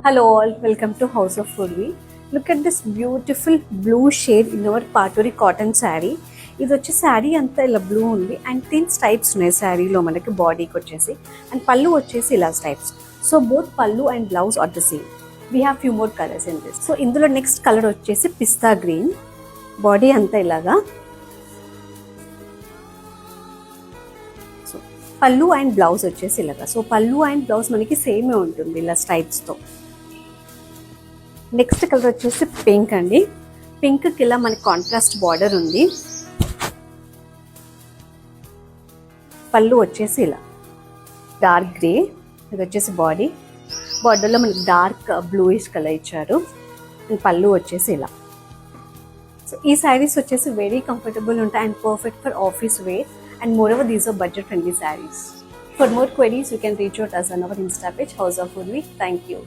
Hello all, welcome to House of Foodie. Look at this beautiful blue shade in our Paturi cotton saree. ఇది వచ్చి శారీ అంతా ఇలా blue ఉంది and thin స్టైప్స్ ఉన్నాయి శారీలో మనకి బాడీకి వచ్చేసి అండ్ పళ్ళు వచ్చేసి ఇలా స్టైప్స్. సో బోత్ పళ్ళు and blouse are the same. We have few more colours in this. So ఇందులో నెక్స్ట్ కలర్ వచ్చేసి పిస్తా గ్రీన్. బాడీ అంతా ఇలాగా. సో పళ్ళు అండ్ బ్లౌజ్ వచ్చేసి ఇలాగా. సో పళ్ళు అండ్ బ్లౌజ్ మనకి సేమే ఉంటుంది ఇలా స్టైప్స్తో. నెక్స్ట్ కలర్ వచ్చేసి పింక్ అండి. పింక్కి ఇలా మనకి కాంట్రాస్ట్ బార్డర్ ఉంది. పళ్ళు వచ్చేసి ఇలా డార్క్ గ్రే. ఇది వచ్చేసి బాడీ. బార్డర్లో మనకి డార్క్ బ్లూయిష్ కలర్ ఇచ్చారు అండ్ పళ్ళు వచ్చేసి ఇలా. సో ఈ శారీస్ వచ్చేసి వెరీ కంఫర్టబుల్ ఉంటాయి and perfect for office wear and moreover these are budget friendly saris. For more queries, you can reach out us on our Insta page, House of Foodie. Thank you.